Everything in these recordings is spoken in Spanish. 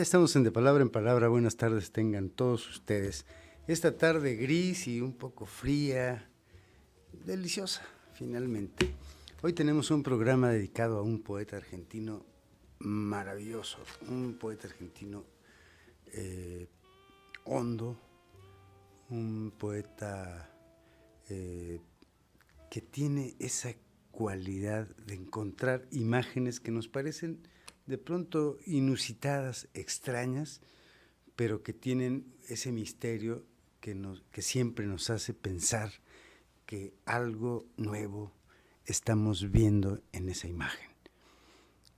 Ya estamos en De Palabra en Palabra. Buenas tardes tengan todos ustedes. Esta tarde gris y un poco fría, deliciosa, finalmente. Hoy tenemos un programa dedicado a un poeta argentino maravilloso, un poeta argentino hondo, un poeta que tiene esa cualidad de encontrar imágenes que nos parecen de pronto inusitadas, extrañas, pero que tienen ese misterio que siempre nos hace pensar que algo nuevo estamos viendo en esa imagen.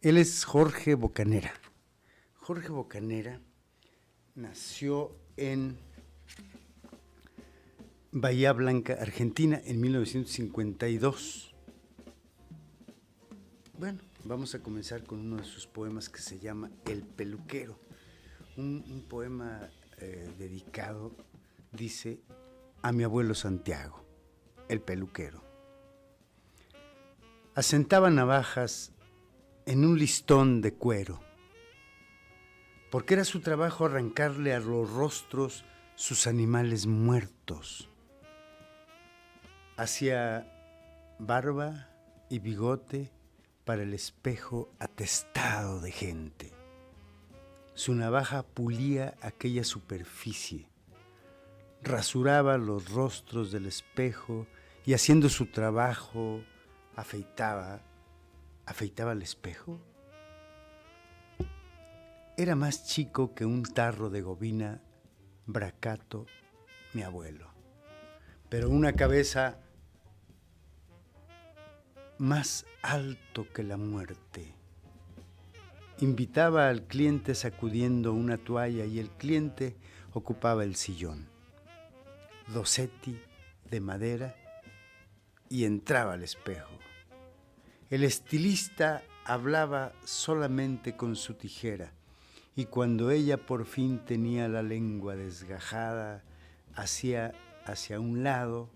Él es Jorge Bocanera. Jorge Bocanera nació en Bahía Blanca, Argentina, en 1952. Bueno, vamos a comenzar con uno de sus poemas que se llama El Peluquero. Un poema dedicado, dice, a mi abuelo Santiago, el peluquero. Asentaba navajas en un listón de cuero, porque era su trabajo arrancarle a los rostros sus animales muertos. Hacía barba y bigote para el espejo atestado de gente. Su navaja pulía aquella superficie, rasuraba los rostros del espejo y haciendo su trabajo afeitaba el espejo. Era más chico que un tarro de gobina bracato mi abuelo, pero una cabeza más alto que la muerte. Invitaba al cliente sacudiendo una toalla y el cliente ocupaba el sillón. Dossetti de madera y entraba al espejo. El estilista hablaba solamente con su tijera y cuando ella por fin tenía la lengua desgajada hacia un lado,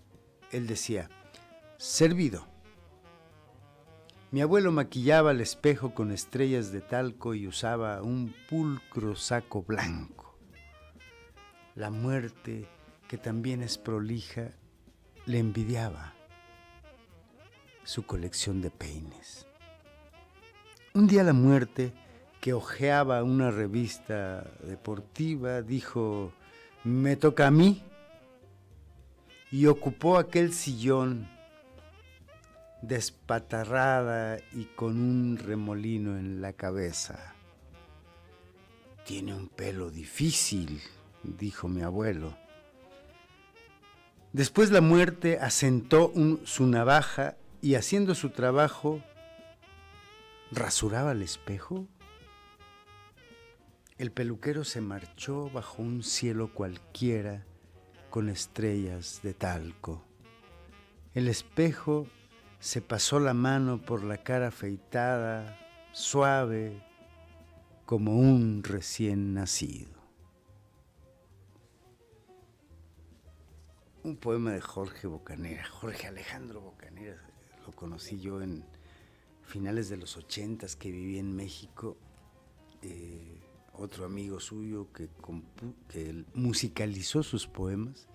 él decía, servido. Mi abuelo maquillaba el espejo con estrellas de talco y usaba un pulcro saco blanco. La muerte, que también es prolija, le envidiaba su colección de peines. Un día la muerte, que hojeaba una revista deportiva, dijo, me toca a mí, y ocupó aquel sillón despatarrada y con un remolino en la cabeza. Tiene un pelo difícil, dijo mi abuelo. Después la muerte asentó su navaja y haciendo su trabajo, rasuraba el espejo. El peluquero se marchó bajo un cielo cualquiera con estrellas de talco. El espejo se pasó la mano por la cara afeitada, suave, como un recién nacido. Un poema de Jorge Bocanera, Jorge Alejandro Bocanera. Lo conocí yo en finales de los 80s, que vivía en México. Otro amigo suyo que musicalizó sus poemas,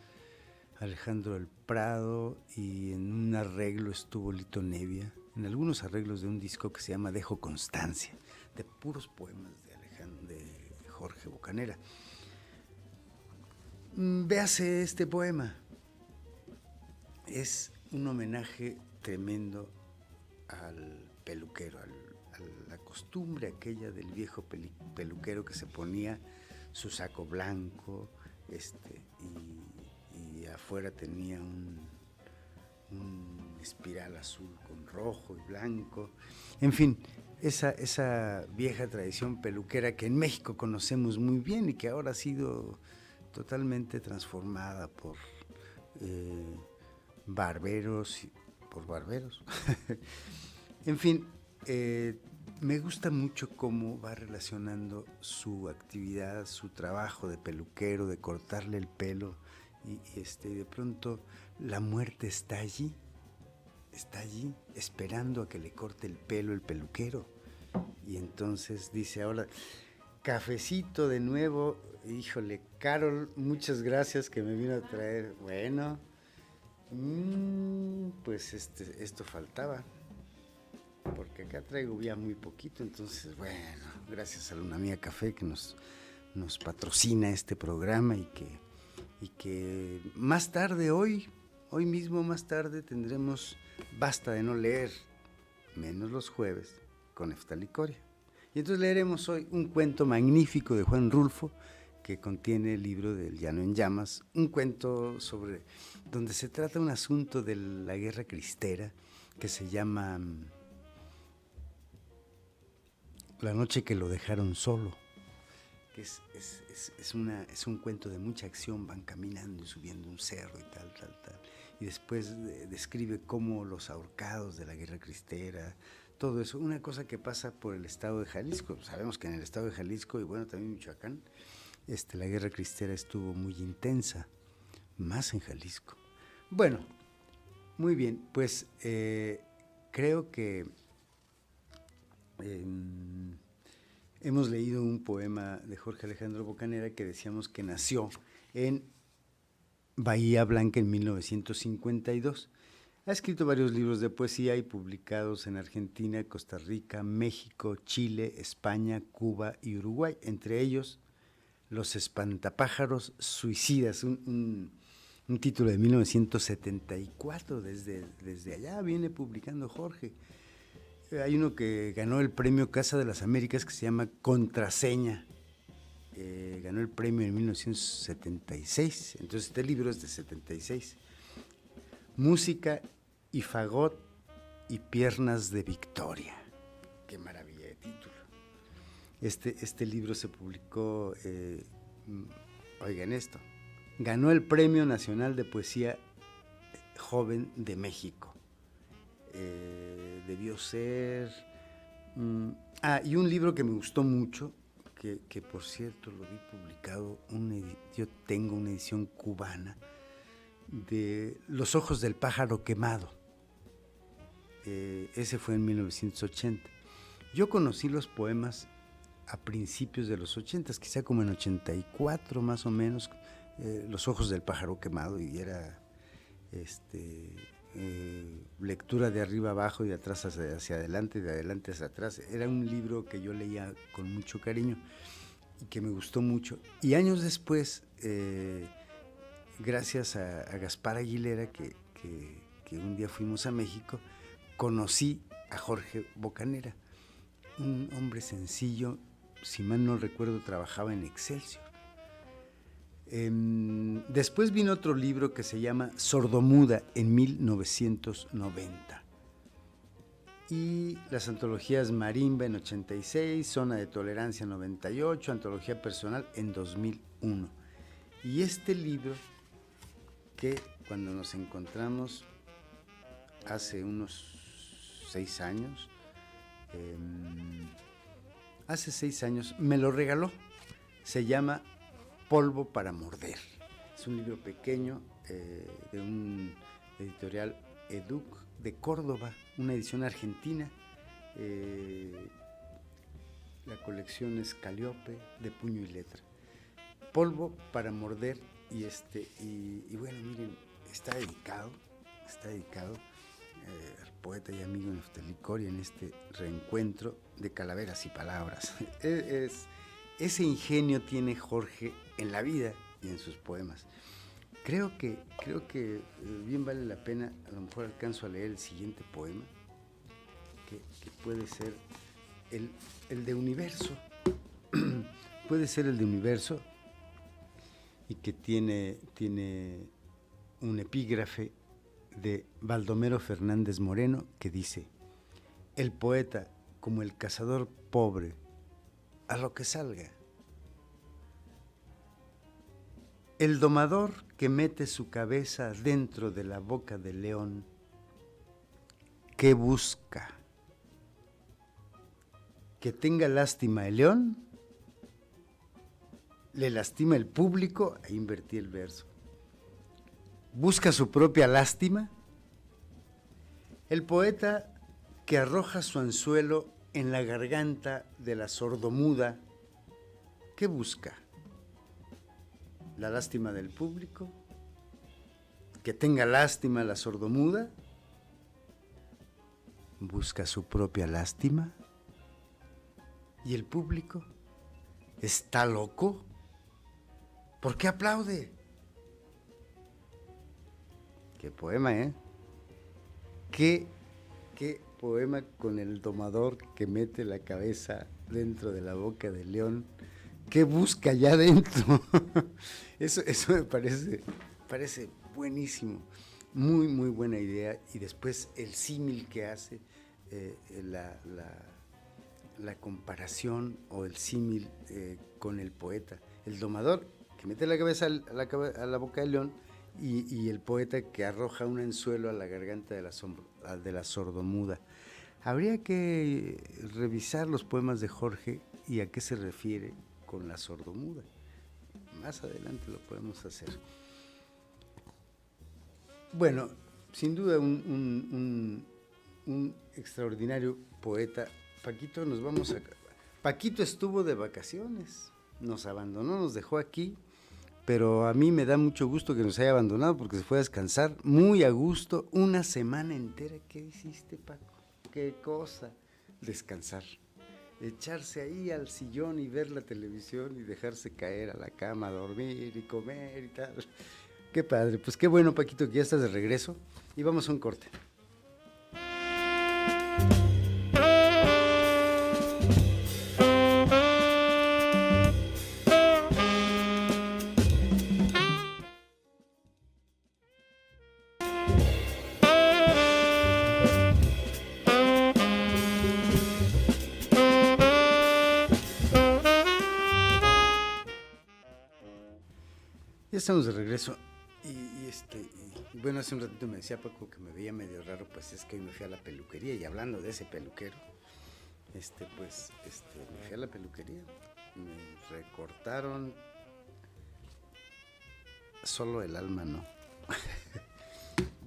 Alejandro del Prado, y en un arreglo estuvo Lito Nevia, en algunos arreglos de un disco que se llama Dejo Constancia, de puros poemas de Jorge Bocanera. Véase este poema. Es un homenaje tremendo al peluquero, a la costumbre aquella del viejo peluquero que se ponía su saco blanco, y afuera tenía un espiral azul con rojo y blanco. En fin, esa vieja tradición peluquera que en México conocemos muy bien y que ahora ha sido totalmente transformada por barberos. En fin, me gusta mucho cómo va relacionando su actividad, su trabajo de peluquero, de cortarle el pelo, y de pronto la muerte está allí, esperando a que le corte el pelo el peluquero. Y entonces dice, ahora, cafecito de nuevo. Híjole, Carol, muchas gracias que me vino a traer. Bueno, pues esto faltaba, porque acá traigo ya muy poquito, entonces bueno, gracias a Luna Mía Café que nos patrocina este programa y que más tarde, hoy mismo más tarde tendremos Basta de no leer, menos los jueves, con Neftalí Coria. Y entonces leeremos hoy un cuento magnífico de Juan Rulfo, que contiene el libro del Llano en Llamas, un cuento donde se trata un asunto de la guerra cristera que se llama La noche que lo dejaron solo, que es un cuento de mucha acción, van caminando y subiendo un cerro y tal, y después describe cómo los ahorcados de la guerra cristera, todo eso, una cosa que pasa por el estado de Jalisco. Sabemos que en el estado de Jalisco y bueno, también Michoacán, la guerra cristera estuvo muy intensa, más en Jalisco. Bueno, muy bien, pues creo que hemos leído un poema de Jorge Alejandro Bocanera que decíamos que nació en Bahía Blanca en 1952. Ha escrito varios libros de poesía y publicados en Argentina, Costa Rica, México, Chile, España, Cuba y Uruguay, entre ellos Los espantapájaros suicidas, un título de 1974, desde allá viene publicando Jorge. Hay uno que ganó el premio Casa de las Américas que se llama Contraseña, ganó el premio en 1976, entonces este libro es de 76. Música y fagot y piernas de Victoria. Qué maravilla de título. Este libro se publicó, oigan esto, ganó el Premio Nacional de Poesía Joven de México. Debió ser... y un libro que me gustó mucho, que por cierto lo vi publicado, yo tengo una edición cubana, de Los ojos del pájaro quemado. Ese fue en 1980. Yo conocí los poemas a principios de los 80, quizá como en 84 más o menos, Los ojos del pájaro quemado, y era lectura de arriba abajo y de atrás hacia adelante, de adelante hacia atrás. Era un libro que yo leía con mucho cariño y que me gustó mucho. Y años después, gracias a Gaspar Aguilera, que un día fuimos a México, conocí a Jorge Bocanera, un hombre sencillo, si mal no recuerdo trabajaba en Excelsior. Después vino otro libro que se llama Sordomuda en 1990. Y las antologías Marimba en 86, Zona de Tolerancia en 98, Antología Personal en 2001. Y este libro, que cuando nos encontramos hace unos 6 años, me lo regaló. Se llama Polvo para morder. Es un libro pequeño de un editorial Educ de Córdoba, una edición argentina. La colección es Caliope, de puño y letra. Polvo para morder, y bueno, miren, está dedicado al poeta y amigo Neftalí Coria en este reencuentro de calaveras y palabras. Ese ingenio tiene Jorge en la vida y en sus poemas. Creo que bien vale la pena. A lo mejor alcanzo a leer el siguiente poema, que puede ser el de Universo. Puede ser el de Universo, y que tiene un epígrafe de Baldomero Fernández Moreno que dice: el poeta, como el cazador pobre, a lo que salga. El domador que mete su cabeza dentro de la boca del león, ¿qué busca? ¿Que tenga lástima el león? ¿Le lastima el público? Ahí invertí el verso. ¿Busca su propia lástima? El poeta que arroja su anzuelo en la garganta de la sordomuda, ¿Qué busca? ¿La lástima del público? ¿Que tenga lástima la sordomuda? ¿Busca su propia lástima? ¿Y el público? ¿Está loco? ¿Por qué aplaude? Qué poema, ¿eh? Qué poema con el domador que mete la cabeza dentro de la boca del león. ¿Qué busca allá adentro? Eso me parece buenísimo. Muy, muy buena idea. Y después el símil que hace, la comparación o el símil con el poeta. El domador que mete la cabeza a la boca del león y el poeta que arroja un anzuelo a la garganta de la sordomuda. Habría que revisar los poemas de Jorge y a qué se refiere con la sordomuda. Más adelante lo podemos hacer. Bueno, sin duda un extraordinario poeta. Paquito, Paquito estuvo de vacaciones, nos abandonó, nos dejó aquí, pero a mí me da mucho gusto que nos haya abandonado porque se fue a descansar muy a gusto, una semana entera. ¿Qué hiciste, Paco? ¿Qué cosa? Descansar. Echarse ahí al sillón y ver la televisión y dejarse caer a la cama, dormir y comer y tal. Qué padre, pues qué bueno, Paquito, que ya estás de regreso y vamos a un corte. Ya estamos de regreso y bueno, hace un ratito me decía Paco que me veía medio raro, pues es que hoy me fui a la peluquería y hablando de ese peluquero, me fui a la peluquería, me recortaron solo el alma, ¿no?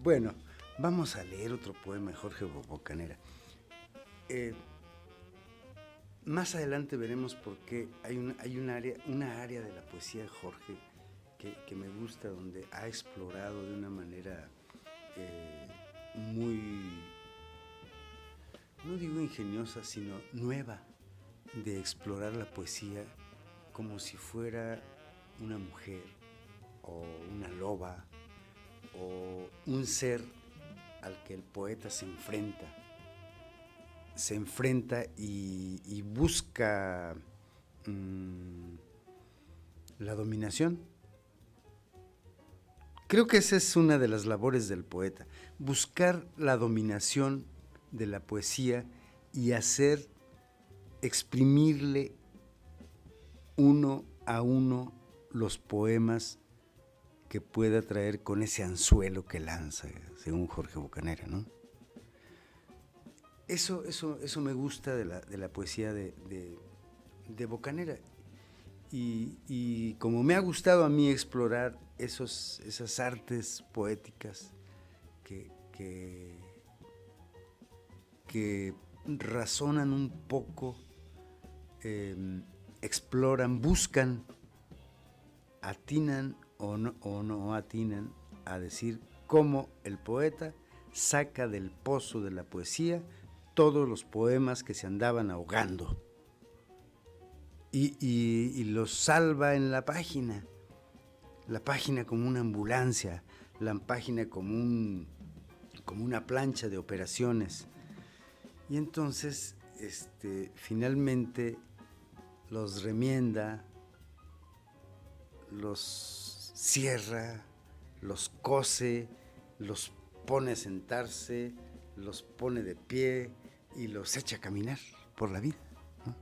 Bueno, vamos a leer otro poema de Jorge Bocanera. Más adelante veremos por qué hay una área de la poesía de Jorge que me gusta, donde ha explorado de una manera muy, no digo ingeniosa, sino nueva, de explorar la poesía como si fuera una mujer o una loba o un ser al que el poeta se enfrenta y busca la dominación. Creo que esa es una de las labores del poeta, buscar la dominación de la poesía y exprimirle uno a uno los poemas que pueda traer con ese anzuelo que lanza, según Jorge Bocanera, ¿no? Eso me gusta de la poesía de Bocanera. Y como me ha gustado a mí explorar esas artes poéticas que razonan un poco, exploran, buscan, atinan o no atinan a decir cómo el poeta saca del pozo de la poesía todos los poemas que se andaban ahogando y los salva en la página como una ambulancia, la página como una plancha de operaciones. Y entonces finalmente los remienda, los cierra, los cose, los pone a sentarse, los pone de pie y los echa a caminar por la vida, ¿no?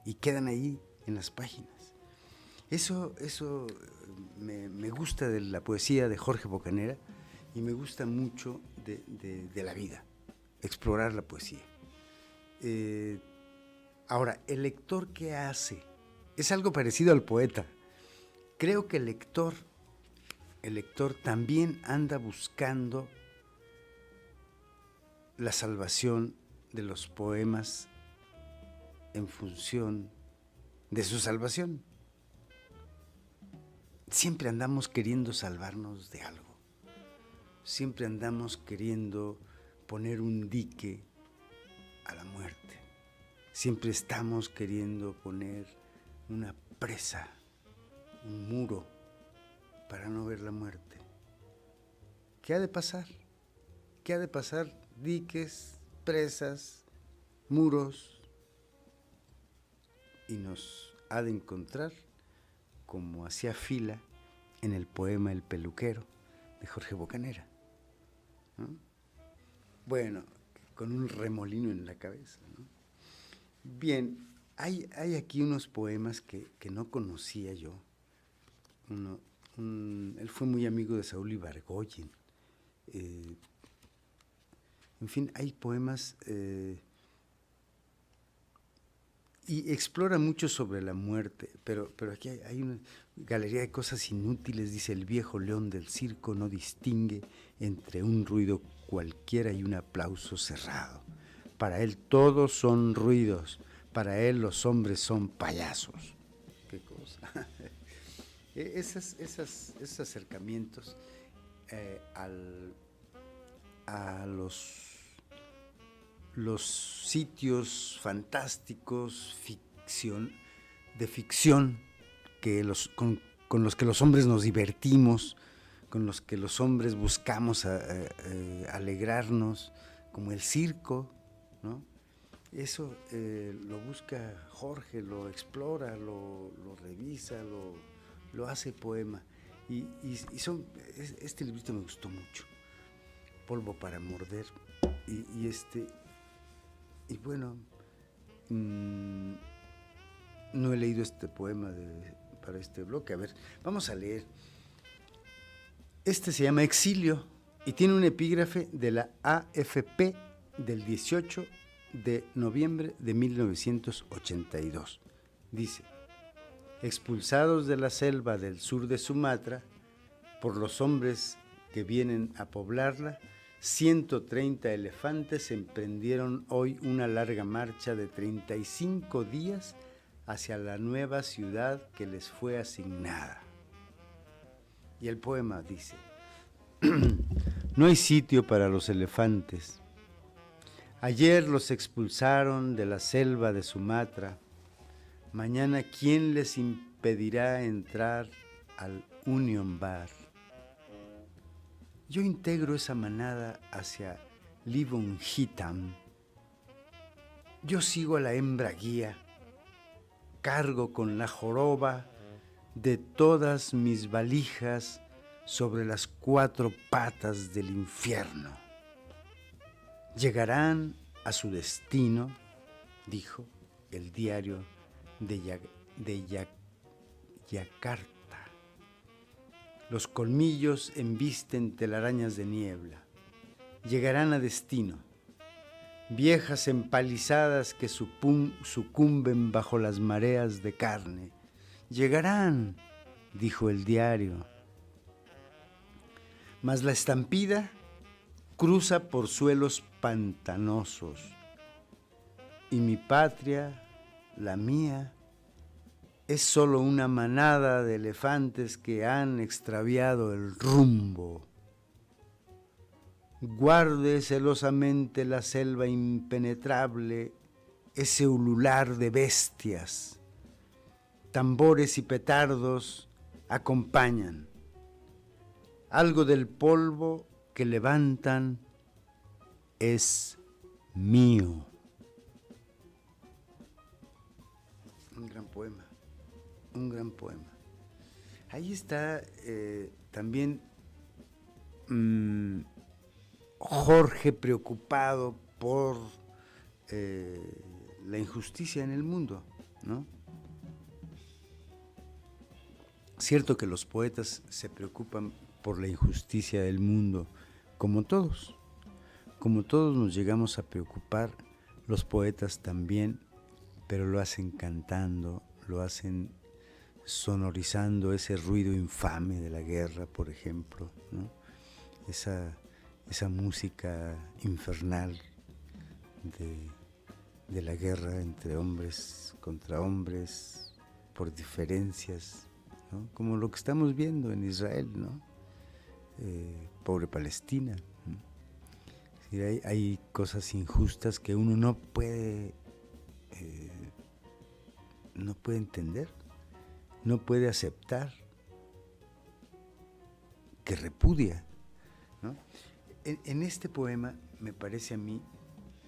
Y quedan ahí en las páginas. Eso me gusta de la poesía de Jorge Bocanera y me gusta mucho de la vida, explorar la poesía. Ahora, ¿el lector qué hace? Es algo parecido al poeta. Creo que el lector también anda buscando la salvación de los poemas en función de su salvación. Siempre andamos queriendo salvarnos de algo. Siempre andamos queriendo poner un dique a la muerte. Siempre estamos queriendo poner una presa, un muro para no ver la muerte. ¿Qué ha de pasar? ¿Qué ha de pasar? Diques, presas, muros, y nos ha de encontrar como hacía Fila en el poema El peluquero de Jorge Bocanera, ¿no? Bueno, con un remolino en la cabeza, ¿no? Bien, hay aquí unos poemas que no conocía yo. Él fue muy amigo de Saúl Ibargüen. En fin, hay poemas y explora mucho sobre la muerte, pero aquí hay una galería de cosas inútiles. Dice: el viejo león del circo no distingue entre un ruido cualquiera y un aplauso cerrado. Para él todos son ruidos, para él los hombres son payasos. ¿Qué cosa? Esos acercamientos a los sitios fantásticos, de ficción, con los que los hombres nos divertimos, con los que los hombres buscamos alegrarnos, como el circo, ¿no? Eso lo busca Jorge, lo explora, lo revisa, lo hace poema. Este librito me gustó mucho, Polvo para morder, y bueno, no he leído este poema para este bloque. A ver, vamos a leer. Este se llama Exilio y tiene un epígrafe de la AFP del 18 de noviembre de 1982. Dice: expulsados de la selva del sur de Sumatra por los hombres que vienen a poblarla, 130 elefantes emprendieron hoy una larga marcha de 35 días hacia la nueva ciudad que les fue asignada. Y el poema dice: no hay sitio para los elefantes. Ayer los expulsaron de la selva de Sumatra. Mañana, ¿quién les impedirá entrar al Union Bar? Yo integro esa manada hacia Livonhitam. Yo sigo a la hembra guía, cargo con la joroba de todas mis valijas sobre las 4 patas del infierno. Llegarán a su destino, dijo el diario de Yakarta. Los colmillos embisten telarañas de niebla. Llegarán a destino. Viejas empalizadas que sucumben bajo las mareas de carne. Llegarán, dijo el diario. Mas la estampida cruza por suelos pantanosos. Y mi patria, la mía, es solo una manada de elefantes que han extraviado el rumbo. Guarde celosamente la selva impenetrable, ese ulular de bestias. Tambores y petardos acompañan. Algo del polvo que levantan es mío. Un gran poema. Un gran poema. Ahí está también Jorge preocupado por la injusticia en el mundo, ¿no? Cierto que los poetas se preocupan por la injusticia del mundo, como todos nos llegamos a preocupar, los poetas también, pero lo hacen cantando, lo hacen sonorizando ese ruido infame de la guerra, por ejemplo, ¿no? Esa música infernal de la guerra entre hombres contra hombres, por diferencias, ¿no? Como lo que estamos viendo en Israel, ¿no? Pobre Palestina, ¿no? Sí, hay cosas injustas que uno no puede entender, no puede aceptar, que repudia, ¿no? En este poema me parece a mí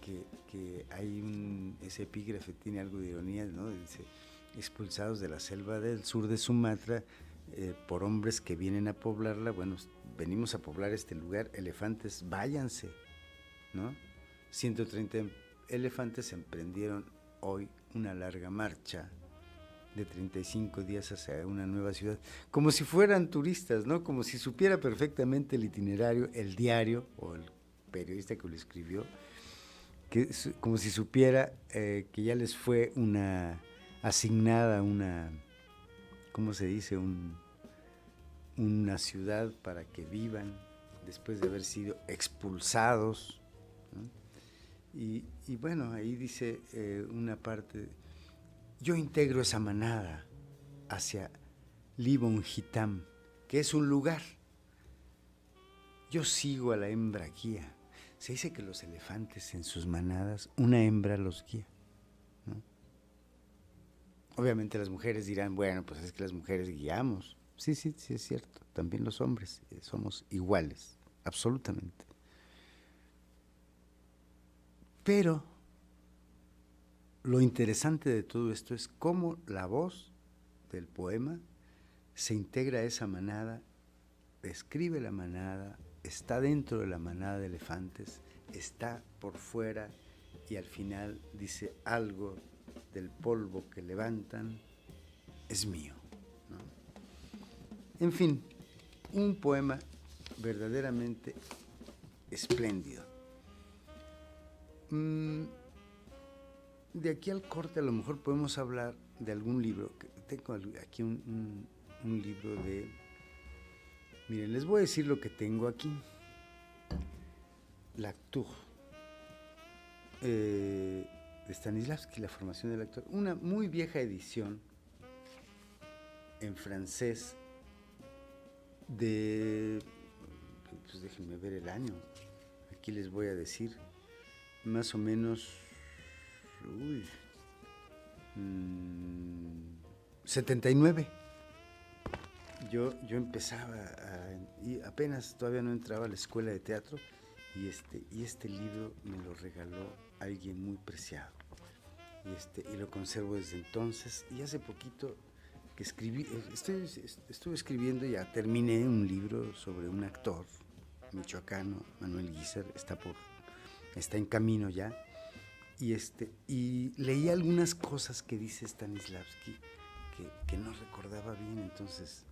que hay ese epígrafe tiene algo de ironía, ¿no? Dice, expulsados de la selva del sur de Sumatra por hombres que vienen a poblarla, bueno, venimos a poblar este lugar, elefantes, váyanse, ¿no? 130 elefantes emprendieron hoy una larga marcha de 35 días hacia una nueva ciudad, como si fueran turistas, ¿no? Como si supiera perfectamente el itinerario, el diario o el periodista que lo escribió, como si supiera que ya les fue asignada ¿cómo se dice? Una ciudad para que vivan después de haber sido expulsados, ¿no? Y bueno, ahí dice una parte, yo integro esa manada hacia Libon Hitam, que es un lugar. Yo sigo a la hembra guía. Se dice que los elefantes en sus manadas, una hembra los guía, ¿no? Obviamente las mujeres dirán, bueno, pues es que las mujeres guiamos. Sí, es cierto. También los hombres somos iguales, absolutamente. Pero lo interesante de todo esto es cómo la voz del poema se integra a esa manada, describe la manada, está dentro de la manada de elefantes, está por fuera y al final dice algo del polvo que levantan es mío, ¿no? En fin, un poema verdaderamente espléndido. De aquí al corte a lo mejor podemos hablar de algún libro. Tengo aquí un libro de... Miren, les voy a decir lo que tengo aquí. L'acteur, de Stanislavski, La formación del actor. Una muy vieja edición en francés de... Pues déjenme ver el año. Aquí les voy a decir. Más o menos... 79. Yo empezaba y apenas todavía no entraba a la escuela de teatro y este libro me lo regaló alguien muy preciado y lo conservo desde entonces. Y hace poquito que escribí, estuve escribiendo, ya terminé un libro sobre un actor michoacano, Manuel Guízar, está en camino ya. Y leí algunas cosas que dice Stanislavski que no recordaba bien, entonces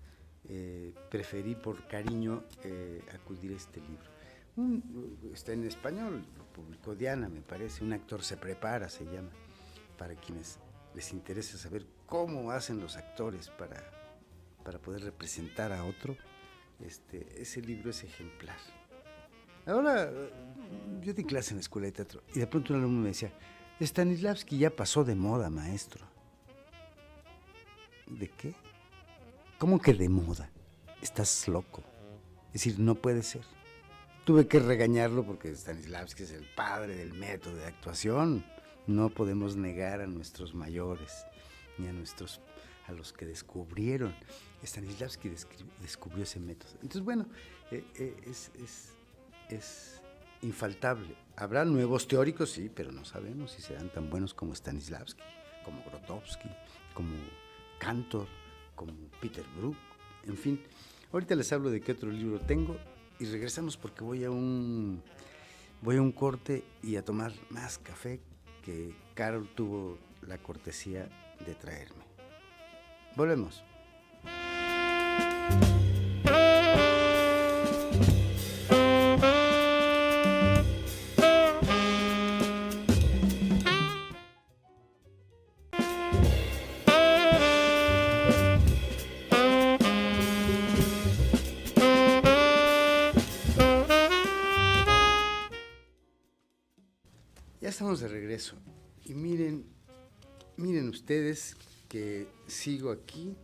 preferí por cariño acudir a este libro. Está en español, lo publicó Diana, me parece, Un actor se prepara, se llama, para quienes les interesa saber cómo hacen los actores para poder representar a otro. Ese libro es ejemplar. Ahora, yo di clase en la escuela de teatro y de pronto un alumno me decía, Stanislavski ya pasó de moda, maestro. ¿De qué? ¿Cómo que de moda? Estás loco. Es decir, no puede ser. Tuve que regañarlo porque Stanislavski es el padre del método de actuación. No podemos negar a nuestros mayores ni a los que descubrieron. Stanislavski descubrió ese método. Entonces, bueno, es infaltable. Habrá nuevos teóricos, sí, pero no sabemos si serán tan buenos como Stanislavski, como Grotowski, como Cantor, como Peter Brook, en fin. Ahorita les hablo de qué otro libro tengo y regresamos porque voy a un corte y a tomar más café que Carol tuvo la cortesía de traerme. Volvemos. Ya estamos de regreso y miren ustedes que sigo aquí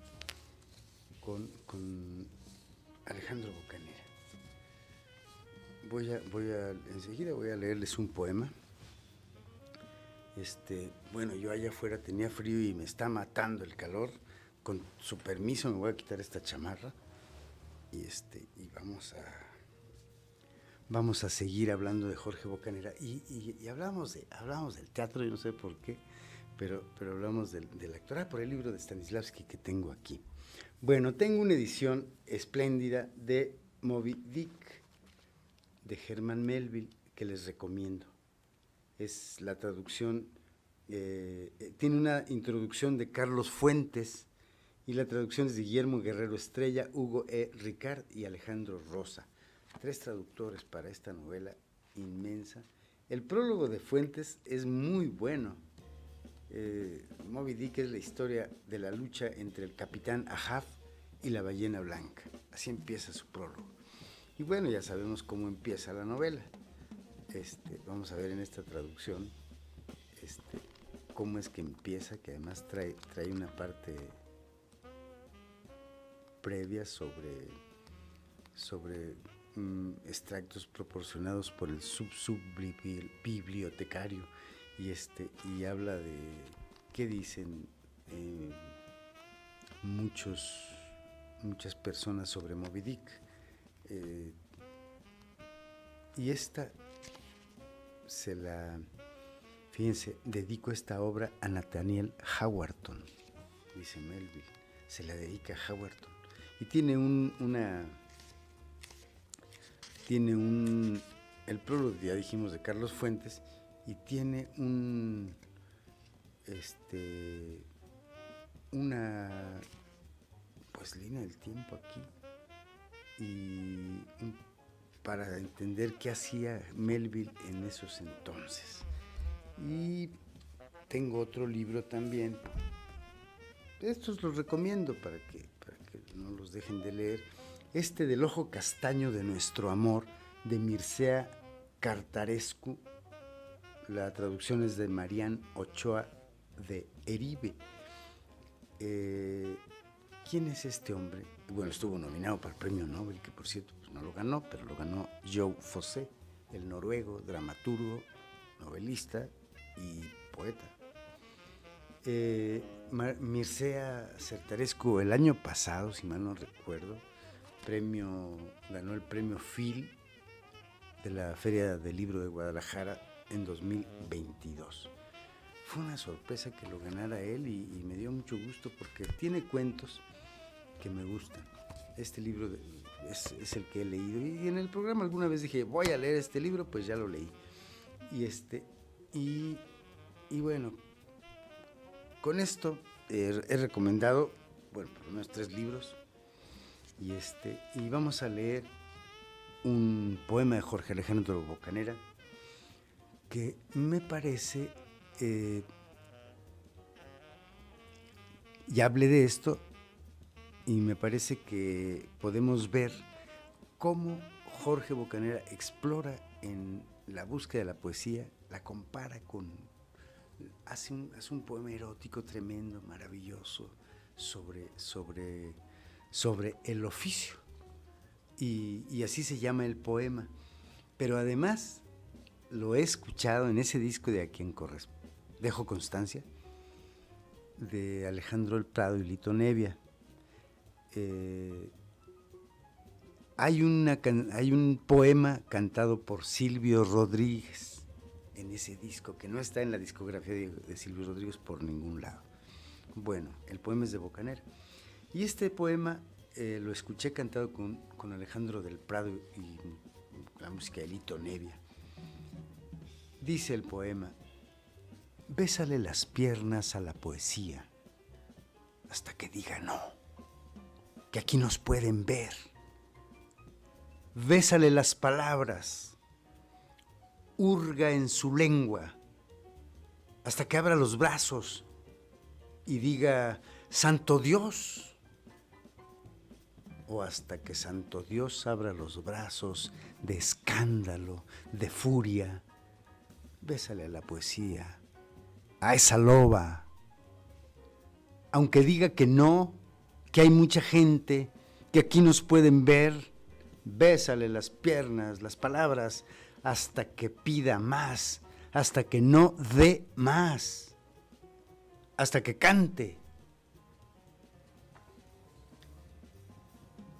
con Alejandro Bocanera. Enseguida voy a leerles un poema. Bueno, yo allá afuera tenía frío y me está matando el calor. Con su permiso me voy a quitar esta chamarra y vamos a seguir hablando de Jorge Bocanera. Y hablamos del teatro, yo no sé por qué, pero hablamos del actor, por el libro de Stanislavski que tengo aquí. Bueno, tengo una edición espléndida de Moby Dick, de Herman Melville, que les recomiendo. Es la traducción, tiene una introducción de Carlos Fuentes y la traducción es de Guillermo Guerrero Estrella, Hugo E. Ricard y Alejandro Rosa. 3 traductores para esta novela inmensa. El prólogo de Fuentes es muy bueno. Moby Dick es la historia de la lucha entre el capitán Ahab y la ballena blanca. Así empieza su prólogo. Y bueno, ya sabemos cómo empieza la novela. Vamos a ver en esta traducción cómo es que empieza, que además trae una parte previa sobre extractos proporcionados por el subbibliotecario y habla de qué dicen muchas personas sobre Moby Dick. Y fíjense, dedico esta obra a Nathaniel Howerton, dice Melville, se la dedica a Howerton. Y tiene el prólogo, ya dijimos, de Carlos Fuentes, y tiene una línea del tiempo aquí, y para entender qué hacía Melville en esos entonces. Y tengo otro libro también, estos los recomiendo para que no los dejen de leer, del ojo castaño de nuestro amor, de Mircea Cartarescu. La traducción es de Marián Ochoa de Eribe. ¿Quién es este hombre? Bueno, estuvo nominado para el premio Nobel, que por cierto no lo ganó, pero lo ganó Joe Fosse, el noruego, dramaturgo, novelista y poeta. Mircea Cartarescu el año pasado, si mal no recuerdo, ganó el premio Phil de la Feria del Libro de Guadalajara en 2022. Fue una sorpresa que lo ganara él y me dio mucho gusto porque tiene cuentos que me gustan. Este libro es el que he leído y en el programa alguna vez dije voy a leer este libro, pues ya lo leí. Y bueno, con esto he recomendado, por lo menos 3 libros y vamos a leer un poema de Jorge Alejandro Bocanera que me parece, ya hablé de esto y me parece que podemos ver cómo Jorge Bocanera explora en la búsqueda de la poesía, la compara hace un poema erótico tremendo, maravilloso, sobre el oficio. Y así se llama el poema. Pero además lo he escuchado en ese disco de A quien dejo constancia, de Alejandro del Prado y Lito Nevia. Hay un poema cantado por Silvio Rodríguez en ese disco, que no está en la discografía de Silvio Rodríguez por ningún lado. Bueno, el poema es de Bocanera. Y este poema lo escuché cantado con Alejandro del Prado y la música de Lito Nevia. Dice el poema: bésale las piernas a la poesía hasta que diga no, que aquí nos pueden ver. Bésale las palabras, hurga en su lengua hasta que abra los brazos y diga Santo Dios, o hasta que Santo Dios abra los brazos de escándalo, de furia. Bésale a la poesía, a esa loba, aunque diga que no, que hay mucha gente, que aquí nos pueden ver, bésale las piernas, las palabras, hasta que pida más, hasta que no dé más, hasta que cante.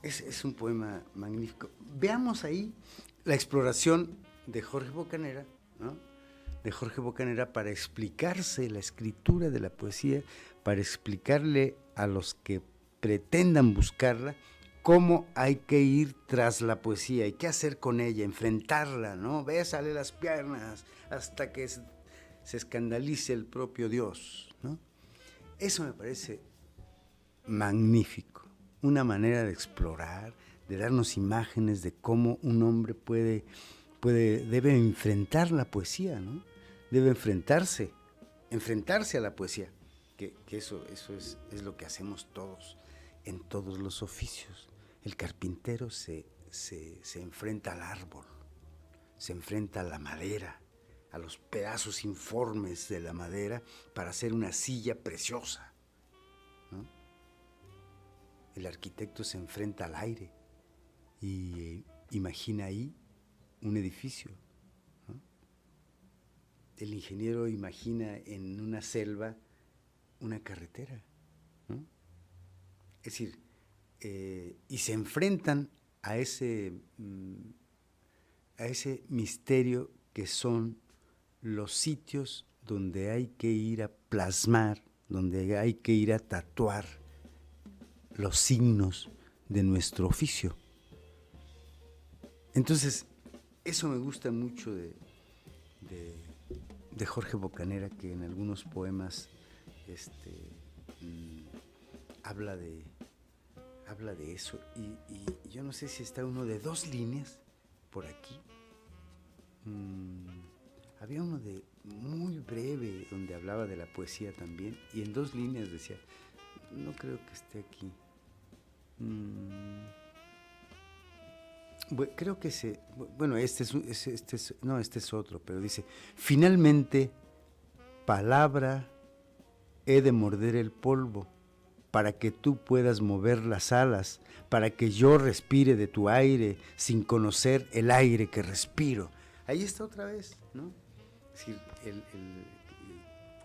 Es un poema magnífico. Veamos ahí la exploración de Jorge Bocanera, ¿no? De Jorge Bocanera para explicarse la escritura de la poesía, para explicarle a los que pretendan buscarla cómo hay que ir tras la poesía y qué hacer con ella, enfrentarla, ¿no? Bésale las piernas hasta que se escandalice el propio Dios, ¿no? Eso me parece magnífico, una manera de explorar, de darnos imágenes de cómo un hombre debe enfrentar la poesía, ¿no? Debe enfrentarse a la poesía, que eso es lo que hacemos todos, en todos los oficios. El carpintero se enfrenta al árbol, se enfrenta a la madera, a los pedazos informes de la madera para hacer una silla preciosa, ¿no? El arquitecto se enfrenta al aire y imagina ahí un edificio, ¿no? El ingeniero imagina en una selva una carretera, ¿no? Es decir, y se enfrentan a ese misterio que son los sitios donde hay que ir a plasmar, donde hay que ir a tatuar los signos de nuestro oficio. Entonces, eso me gusta mucho de Jorge Bocanera, que en algunos poemas habla de eso, y yo no sé si está uno de 2 líneas por aquí. Había uno de muy breve donde hablaba de la poesía también, y en 2 líneas decía, no creo que esté aquí. Creo que este es otro, pero dice, finalmente, palabra, he de morder el polvo, para que tú puedas mover las alas, para que yo respire de tu aire, sin conocer el aire que respiro. Ahí está otra vez, ¿no? Es decir,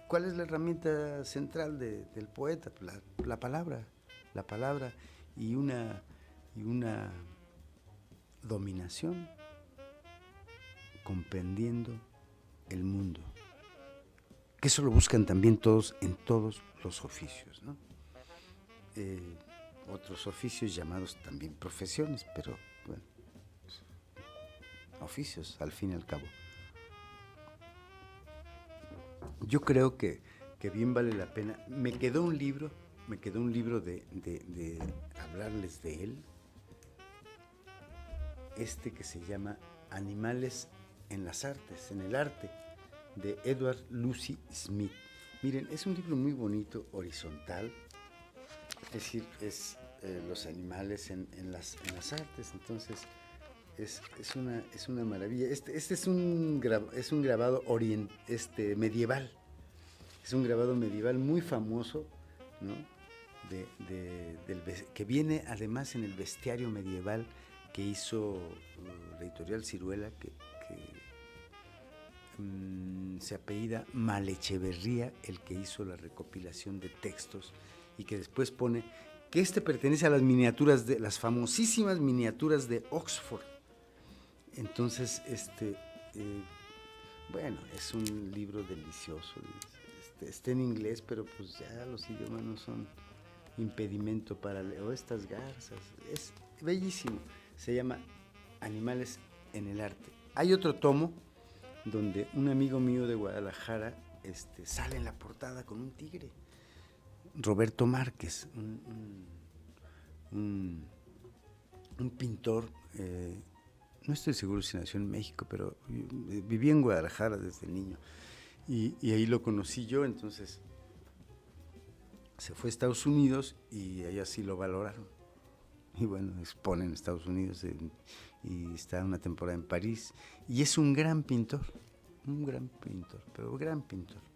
¿cuál es la herramienta central del poeta? La palabra y una dominación, comprendiendo el mundo, que eso lo buscan también todos en todos los oficios, ¿no? Otros oficios llamados también profesiones, pero bueno, oficios al fin y al cabo. Yo creo que bien vale la pena. Me quedó un libro de hablarles de él, que se llama Animales en las Artes, en el arte, de Edward Lucy Smith. Miren, es un libro muy bonito, horizontal, es decir, es los animales en las artes. Entonces es una maravilla. Este es un grabado medieval, es un grabado medieval muy famoso, ¿no? Que viene además en el bestiario medieval que hizo la editorial Ciruela, que se apellida Malecheverría, el que hizo la recopilación de textos, y que después pone que pertenece a las miniaturas, las famosísimas miniaturas de Oxford. Entonces, bueno, es un libro delicioso. Está en inglés, pero pues ya los idiomas no son impedimento para leer. O estas garzas, es bellísimo. Se llama Animales en el Arte. Hay otro tomo donde un amigo mío de Guadalajara sale en la portada con un tigre. Roberto Márquez, un pintor, no estoy seguro si nació en México, pero viví en Guadalajara desde niño, y ahí lo conocí yo. Entonces se fue a Estados Unidos y allá sí lo valoraron, y bueno, expone en Estados Unidos, y está una temporada en París, y es un gran pintor, pero gran pintor.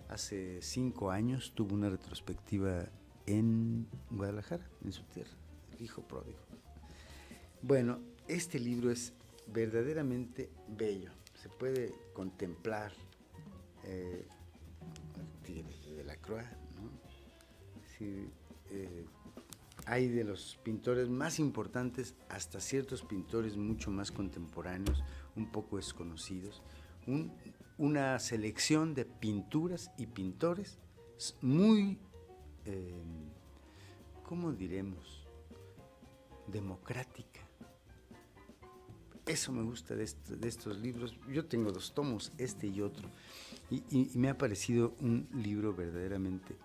Hace 5 años tuvo una retrospectiva en Guadalajara, en su tierra, el hijo pródigo. Bueno, este libro es verdaderamente bello. Se puede contemplar Tigre de Delacroix, ¿no? Sí, hay de los pintores más importantes hasta ciertos pintores mucho más contemporáneos, un poco desconocidos, una selección de pinturas y pintores muy, ¿cómo diremos?, democrática. Eso me gusta de estos libros. Yo tengo 2 tomos, este y otro, y me ha parecido un libro verdaderamente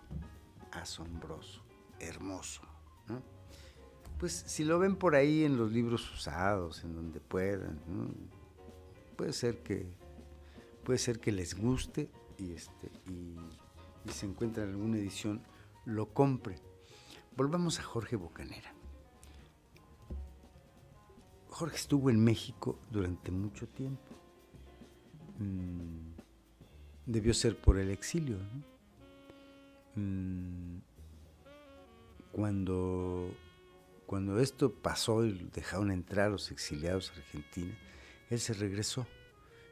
asombroso, hermoso, ¿no? Pues si lo ven por ahí en los libros usados, en donde puedan, ¿no? puede ser que les guste y se encuentra en alguna edición, lo compre. Volvamos a Jorge Bocanera. Jorge estuvo en México durante mucho tiempo. Debió ser por el exilio, ¿no? Cuando esto pasó y dejaron entrar a los exiliados a Argentina, él se regresó.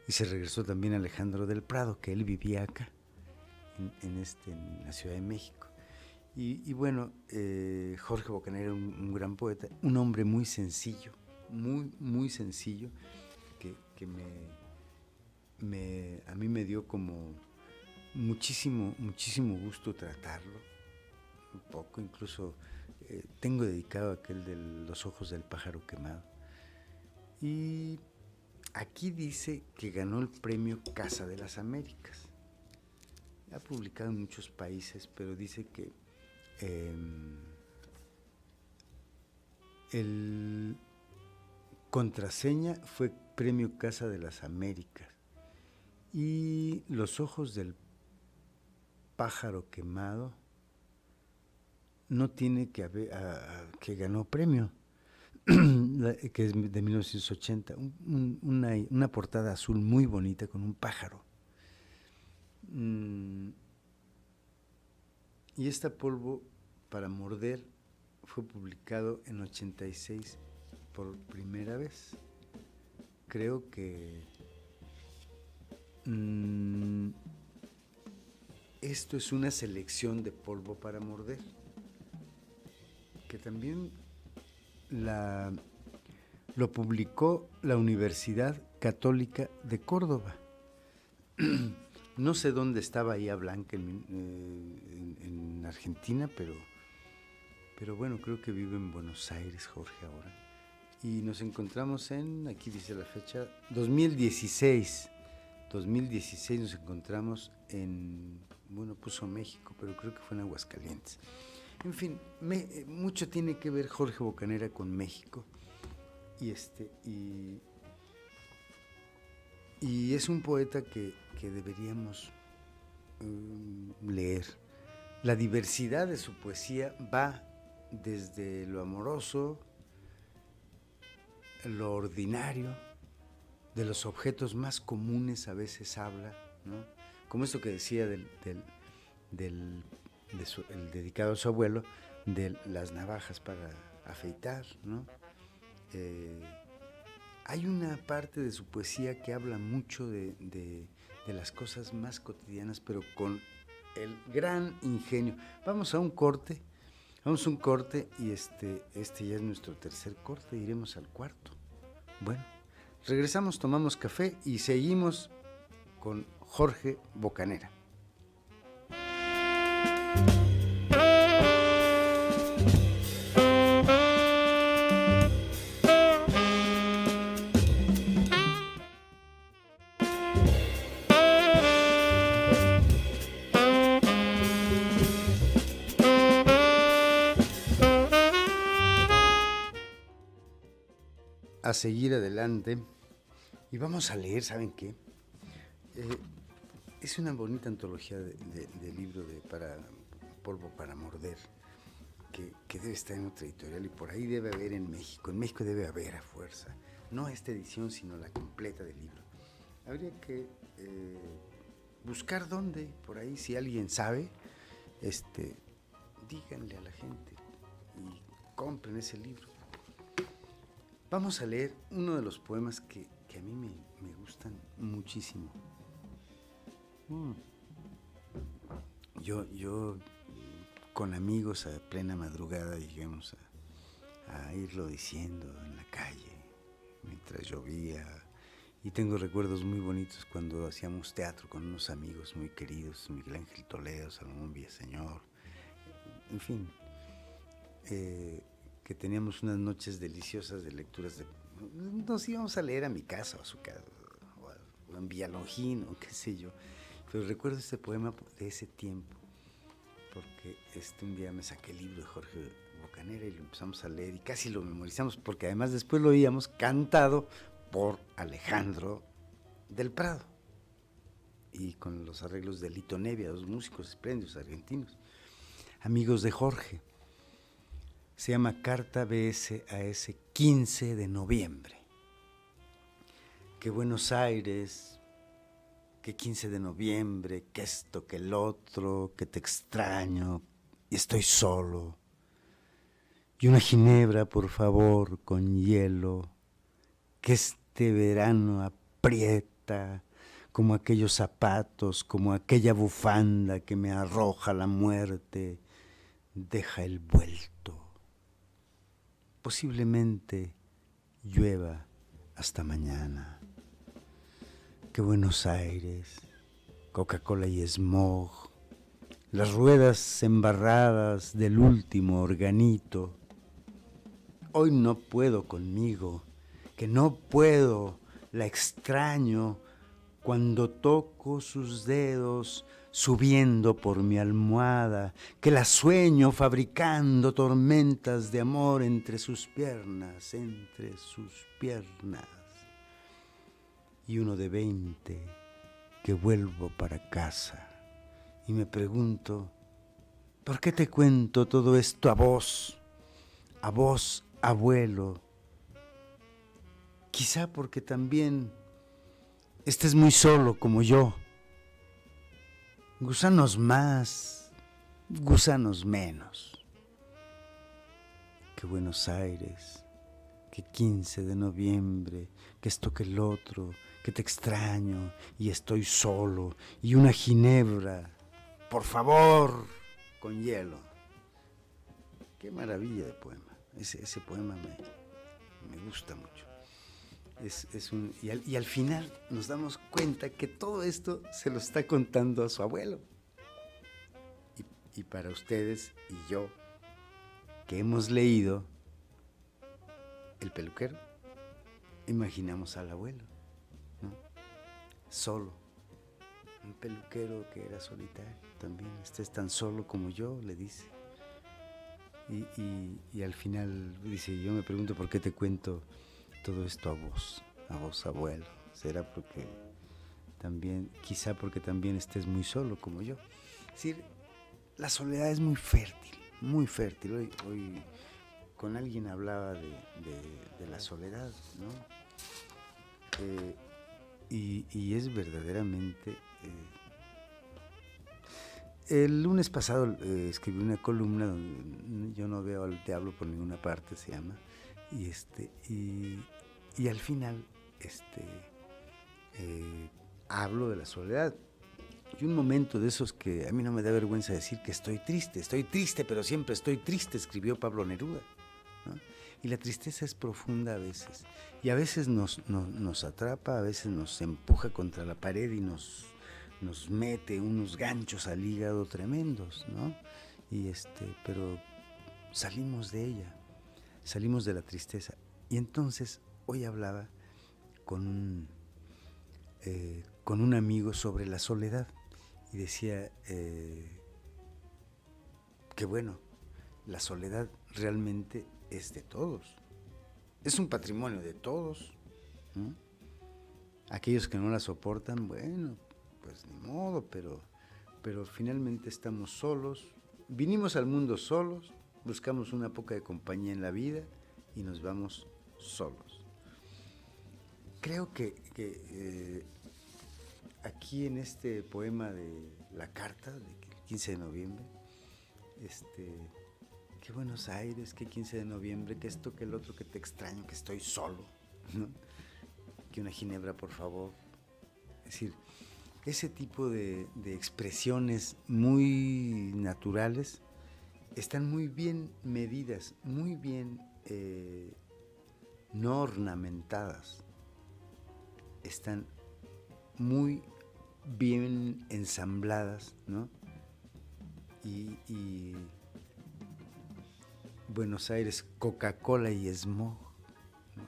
Y se regresó también Alejandro del Prado, que él vivía acá, en la Ciudad de México. Y bueno, Jorge Bocanera era un gran poeta, un hombre muy sencillo, muy sencillo, que a mí me dio como muchísimo gusto tratarlo, un poco, incluso tengo dedicado aquel de Los ojos del pájaro quemado. Y aquí dice que ganó el premio Casa de las Américas. Ha publicado en muchos países, pero dice que el contraseña fue premio Casa de las Américas. Y Los ojos del pájaro quemado no tiene que haber, que ganó premio, que es de 1980, una portada azul muy bonita con un pájaro. Y esta Polvo para morder fue publicado en 86 por primera vez. Creo que esto es una selección de Polvo para morder, que también lo publicó la Universidad Católica de Córdoba. No sé dónde está Bahía Blanca en Argentina, pero bueno, creo que vive en Buenos Aires Jorge ahora. Y nos encontramos aquí dice la fecha, 2016 nos encontramos puso México, pero creo que fue en Aguascalientes. En fin, mucho tiene que ver Jorge Bocanera con México, y es un poeta que deberíamos leer. La diversidad de su poesía va desde lo amoroso, lo ordinario, de los objetos más comunes a veces habla, ¿no? Como esto que decía el dedicado a su abuelo, de las navajas para afeitar, ¿no? Hay una parte de su poesía que habla mucho de las cosas más cotidianas, pero con el gran ingenio. Vamos a un corte y este ya es nuestro tercer corte, iremos al cuarto. Bueno, regresamos, tomamos café y seguimos con Jorge Bocanera. A seguir adelante y vamos a leer, ¿saben qué? Es una bonita antología de libro para Polvo para morder, que debe estar en otra editorial y por ahí debe haber en México debe haber a fuerza, no esta edición sino la completa del libro. Habría que buscar dónde, por ahí si alguien sabe, díganle a la gente y compren ese libro. Vamos a leer uno de los poemas que a mí me gustan muchísimo. Yo con amigos a plena madrugada llegamos a irlo diciendo en la calle mientras llovía, y tengo recuerdos muy bonitos cuando hacíamos teatro con unos amigos muy queridos, Miguel Ángel Toledo, Salomón Villaseñor, en fin, que teníamos unas noches deliciosas de lecturas. Nos íbamos a leer a mi casa o a su casa, o en Villalongín, o qué sé yo. Pero recuerdo este poema de ese tiempo, porque un día me saqué el libro de Jorge Bocanera y lo empezamos a leer y casi lo memorizamos, porque además después lo oíamos cantado por Alejandro del Prado y con los arreglos de Lito Nevia, dos músicos espléndidos argentinos, amigos de Jorge. Se llama Carta BSAS 15 de noviembre. Que Buenos Aires, que 15 de noviembre, que esto, que el otro, que te extraño y estoy solo. Y una ginebra, por favor, con hielo, que este verano aprieta como aquellos zapatos, como aquella bufanda que me arroja la muerte, deja el vuelto. Posiblemente llueva hasta mañana. Que Buenos Aires, Coca-Cola y smog, las ruedas embarradas del último organito. Hoy no puedo conmigo, que no puedo, la extraño cuando toco sus dedos subiendo por mi almohada, que la sueño fabricando tormentas de amor entre sus piernas, entre sus piernas. Y uno de 20 que vuelvo para casa y me pregunto, ¿por qué te cuento todo esto a vos, abuelo? Quizá porque también estés muy solo como yo. Gusanos más, gusanos menos. Que Buenos Aires, que 15 de noviembre, que esto que el otro, que te extraño y estoy solo, y una ginebra, por favor, con hielo. Qué maravilla de poema. Ese poema me gusta mucho. Y al final nos damos cuenta que todo esto se lo está contando a su abuelo. Y para ustedes y yo, que hemos leído El peluquero, imaginamos al abuelo, ¿no? Solo. Un peluquero que era solitario también. Estés tan solo como yo, le dice. Y al final dice, yo me pregunto por qué te cuento todo esto a vos abuelo. ¿Será porque también, quizá porque también estés muy solo como yo? Es decir, la soledad es muy fértil, muy fértil. Hoy con alguien hablaba de la soledad, ¿no? Y es verdaderamente... el lunes pasado escribí una columna donde yo no veo al diablo por ninguna parte, se llama, y al final hablo de la soledad. Y un momento de esos que a mí no me da vergüenza decir que estoy triste, pero siempre estoy triste, escribió Pablo Neruda, ¿no? Y la tristeza es profunda a veces, y a veces nos atrapa, a veces nos empuja contra la pared y nos mete unos ganchos al hígado tremendos, ¿no? Pero salimos de ella, salimos de la tristeza. Y entonces hoy hablaba con un amigo sobre la soledad y decía que bueno, la soledad realmente es de todos, es un patrimonio de todos, ¿no? Aquellos que no la soportan, bueno, pues ni modo, pero finalmente estamos solos, vinimos al mundo solos, buscamos una poca de compañía en la vida y nos vamos solos. Creo que aquí en este poema de La Carta, del 15 de noviembre, que Buenos Aires, que 15 de noviembre, que esto, que el otro, que te extraño, que estoy solo, ¿no? Que una ginebra, por favor. Es decir, ese tipo de expresiones muy naturales están muy bien medidas, muy bien no ornamentadas, están muy bien ensambladas, ¿no? Y Buenos Aires, Coca-Cola y smog, ¿no?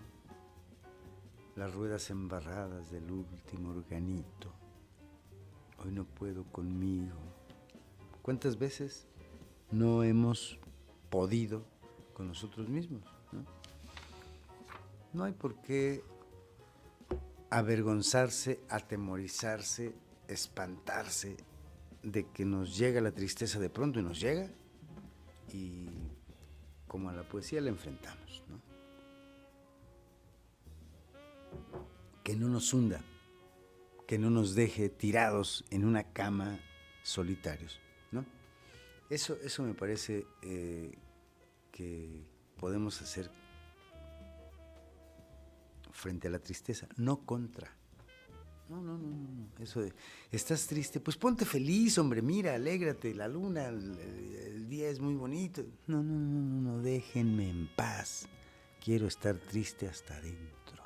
Las ruedas embarradas del último organito. Hoy no puedo conmigo. ¿Cuántas veces no hemos podido con nosotros mismos, ¿no? No hay por qué avergonzarse, atemorizarse, espantarse de que nos llega la tristeza de pronto, y nos llega, y como a la poesía la enfrentamos, ¿no? Que no nos hunda, que no nos deje tirados en una cama solitarios, ¿no? Eso me parece que podemos hacer frente a la tristeza, no contra. No. Eso de, ¿estás triste? Pues ponte feliz, hombre, mira, alégrate, la luna, el día es muy bonito. No, déjenme en paz. Quiero estar triste hasta adentro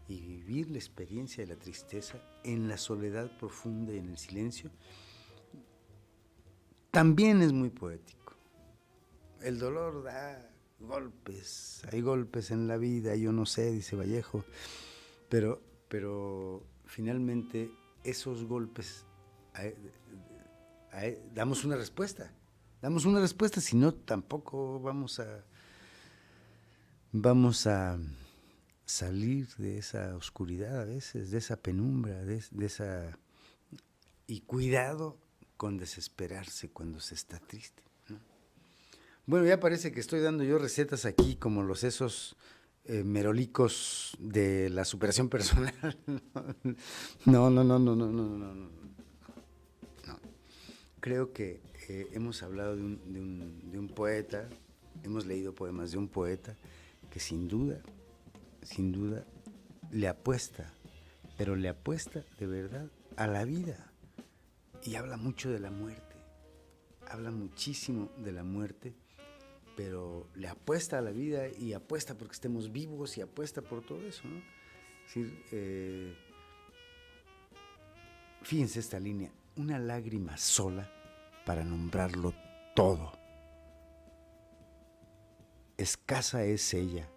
y vivir la experiencia de la tristeza en la soledad profunda y en el silencio. También es muy poético. El dolor da golpes, hay golpes en la vida, yo no sé, dice Vallejo, pero finalmente esos golpes damos una respuesta, si no tampoco vamos a salir de esa oscuridad a veces, de esa penumbra, de esa... Y cuidado con desesperarse cuando se está triste, ¿no? Bueno, ya parece que estoy dando yo recetas aquí como los esos merolicos de la superación personal. No. Creo que hemos hablado de un poeta, hemos leído poemas de un poeta que sin duda le apuesta, pero le apuesta de verdad a la vida, y habla mucho de la muerte, habla muchísimo de la muerte, pero le apuesta a la vida y apuesta porque estemos vivos y apuesta por todo eso, ¿no? Es decir, fíjense esta línea: una lágrima sola para nombrarlo todo. Escasa es ella,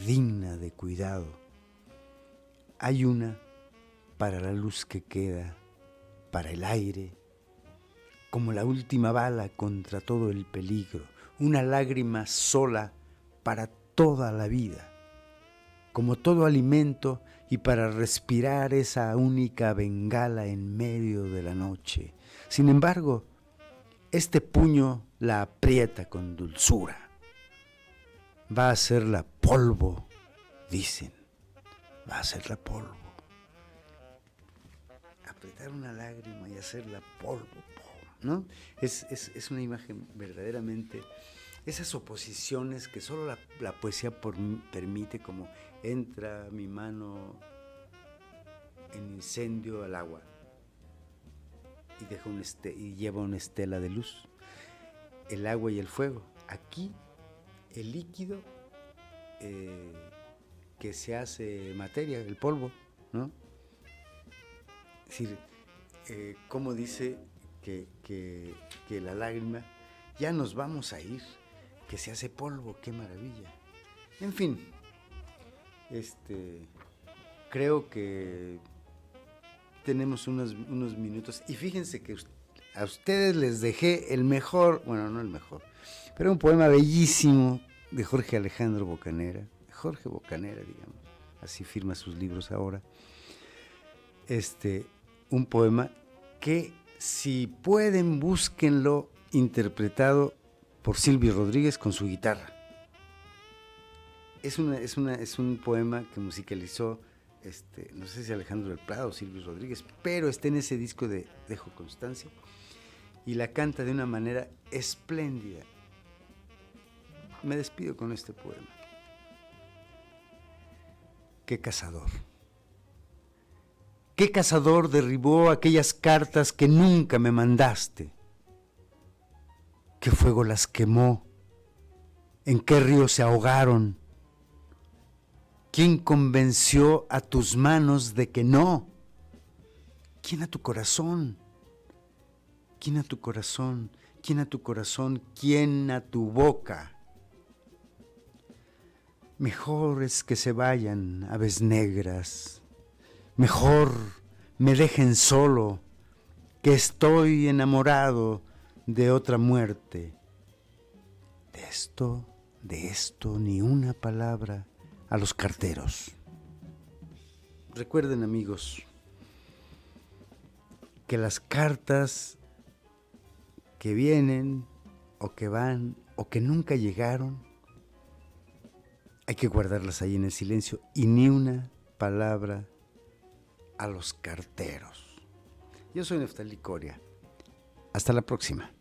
digna de cuidado. Hay una para la luz que queda, para el aire, como la última bala contra todo el peligro. Una lágrima sola para toda la vida, como todo alimento, y para respirar esa única bengala en medio de la noche. Sin embargo, este puño la aprieta con dulzura. Va a hacerla polvo, dicen, va a hacerla polvo. Apretar una lágrima y hacerla polvo, ¿no? Es una imagen verdaderamente, esas oposiciones que solo la poesía permite, como entra mi mano en incendio al agua y deja y lleva una estela de luz, el agua y el fuego. Aquí el líquido que se hace materia, el polvo, ¿no? Es decir, como dice que la lágrima, ya nos vamos a ir, que se hace polvo, qué maravilla. En fin, creo que tenemos unos minutos, y fíjense que a ustedes les dejé el mejor, bueno, no el mejor, pero un poema bellísimo de Jorge Alejandro Bocanera, Jorge Bocanera, digamos, así firma sus libros ahora. Un poema que, si pueden, búsquenlo, interpretado por Silvio Rodríguez con su guitarra. Es un poema que musicalizó, no sé si Alejandro del Prado o Silvio Rodríguez, pero está en ese disco de Dejo Constancia, y la canta de una manera espléndida. Me despido con este poema. ¡Qué cazador! ¿Qué cazador derribó aquellas cartas que nunca me mandaste? ¿Qué fuego las quemó? ¿En qué río se ahogaron? ¿Quién convenció a tus manos de que no? ¿Quién a tu corazón? ¿Quién a tu corazón? ¿Quién a tu corazón? ¿Quién a tu boca? Mejor es que se vayan, aves negras. Mejor me dejen solo, que estoy enamorado de otra muerte. De esto, ni una palabra a los carteros. Recuerden, amigos, que las cartas que vienen o que van o que nunca llegaron, hay que guardarlas ahí en el silencio y ni una palabra a los carteros. Yo soy Neftalí Coria. Hasta la próxima.